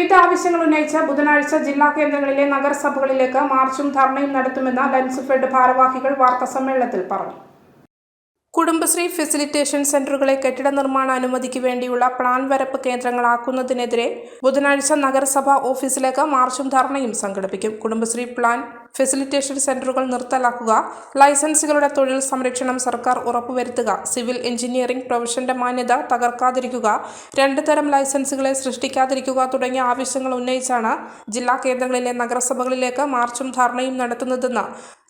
വിവിധ ആവശ്യങ്ങൾ ഉന്നയിച്ച് ബുധനാഴ്ച ജില്ലാ കേന്ദ്രങ്ങളിലെ നഗരസഭകളിലേക്ക് മാർച്ചും ധർണയും നടത്തുമെന്ന് ലൻസ്ഫെഡ് ഭാരവാഹികൾ വാർത്താസമ്മേളനത്തിൽ പറഞ്ഞു. കുടുംബശ്രീ ഫെസിലിറ്റേഷൻ സെന്ററുകളെ കെട്ടിട നിർമ്മാണ അനുമതിക്ക് വേണ്ടിയുള്ള പ്ലാൻ വരപ്പ് കേന്ദ്രങ്ങളാക്കുന്നതിനെതിരെ ബുധനാഴ്ച നഗരസഭാ ഓഫീസിലേക്ക് മാർച്ചും ധർണയും സംഘടിപ്പിക്കും. കുടുംബശ്രീ പ്ലാൻ ഫെസിലിറ്റേഷൻ സെന്ററുകൾ നിർത്തലാക്കുക, ലൈസൻസുകളുടെ തൊഴിൽ സംരക്ഷണം സർക്കാർ ഉറപ്പുവരുത്തുക, സിവിൽ എഞ്ചിനീയറിംഗ് പ്രൊഫഷന്റെ മാന്യത തകർക്കാതിരിക്കുക, 2 തരം ലൈസൻസുകളെ സൃഷ്ടിക്കാതിരിക്കുക തുടങ്ങിയ ആവശ്യങ്ങൾ ഉന്നയിച്ചാണ് ജില്ലാ കേന്ദ്രങ്ങളിലെ നഗരസഭകളിലേക്ക് മാർച്ചും ധർണയും നടത്തുന്നതെന്ന്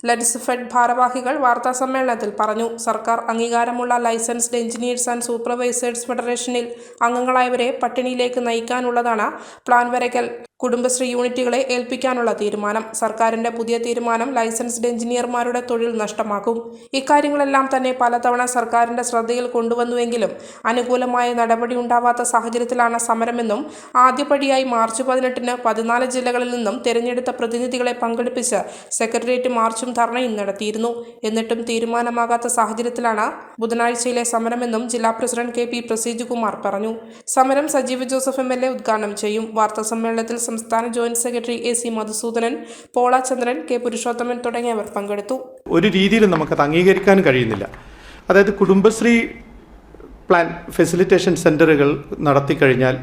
ലൻസ്ഫെഡ് ഭാരവാഹികൾ വാർത്താസമ്മേളനത്തിൽ പറഞ്ഞു. സർക്കാർ അംഗീകാരമുള്ള ലൈസൻസ്ഡ് എഞ്ചിനീയേഴ്സ് ആൻഡ് സൂപ്പർവൈസേഴ്സ് ഫെഡറേഷനിൽ അംഗങ്ങളായവരെ പട്ടിണിയിലേക്ക് നയിക്കാനുള്ളതാണ് പ്ലാൻ വരയ്ക്കൽ കുടുംബശ്രീ യൂണിറ്റുകളെ ഏൽപ്പിക്കാനുള്ള തീരുമാനം. സർക്കാരിന്റെ പുതിയ തീരുമാനം ലൈസൻസ്ഡ് എഞ്ചിനീയർമാരുടെ തൊഴിൽ നഷ്ടമാക്കും. ഇക്കാര്യങ്ങളെല്ലാം തന്നെ പലതവണ സർക്കാരിന്റെ ശ്രദ്ധയിൽ കൊണ്ടുവന്നുവെങ്കിലും അനുകൂലമായ നടപടി ഉണ്ടാവാത്ത സാഹചര്യത്തിലാണ് സമരമെന്നും ആദ്യപടിയായി മാർച്ച് 18-ന് 14 ജില്ലകളിൽ നിന്നും തെരഞ്ഞെടുത്ത പ്രതിനിധികളെ പങ്കെടുപ്പിച്ച് സെക്രട്ടേറിയറ്റ് മാർച്ചും ധർണയും നടത്തിയിരുന്നു. എന്നിട്ടും തീരുമാനമാകാത്ത സാഹചര്യത്തിലാണ് ബുധനാഴ്ചയിലെ സമരമെന്നും ജില്ലാ പ്രസിഡന്റ് KP പ്രസീജുകുമാർ പറഞ്ഞു. സമരം സജീവ് ജോസഫ് MLA ഉദ്ഘാടനം ചെയ്യും. വാർത്താസമ്മേളനത്തിൽ സംസ്ഥാന ജോയിന്റ് സെക്രട്ടറി AC മധുസൂദനൻ, പോള ചന്ദ്രൻ, K പുരുഷോത്തമൻ തുടങ്ങിയവർ പങ്കെടുത്തു. ഒരു രീതിയിലും നമുക്കത് അംഗീകരിക്കാൻ കഴിയുന്നില്ല. അതായത് കുടുംബശ്രീ പ്ലാൻ ഫെസിലിറ്റേഷൻ സെൻ്ററുകൾ നടത്തിക്കഴിഞ്ഞാൽ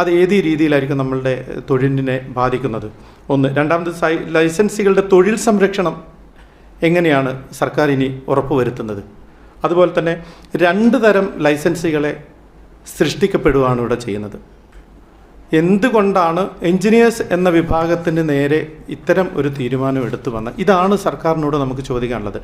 അത് ഏത് രീതിയിലായിരിക്കും നമ്മളുടെ തൊഴിലിനെ ബാധിക്കുന്നത്? ഒന്ന്. രണ്ടാമത് ലൈസൻസുകളുടെ തൊഴിൽ സംരക്ഷണം എങ്ങനെയാണ് സർക്കാർ ഇനി ഉറപ്പുവരുത്തുന്നത്? അതുപോലെ തന്നെ 2 തരം ലൈസൻസുകളെ സൃഷ്ടിക്കപ്പെടുകയാണ് ഇവിടെ ചെയ്യുന്നത്. എന്തുകൊണ്ടാണ് എഞ്ചിനീയേഴ്സ് എന്ന വിഭാഗത്തിന് നേരെ ഇത്തരം ഒരു തീരുമാനം എടുത്തു വന്നത്? ഇതാണ് സർക്കാരിനോട് നമുക്ക് ചോദിക്കാനുള്ളത്.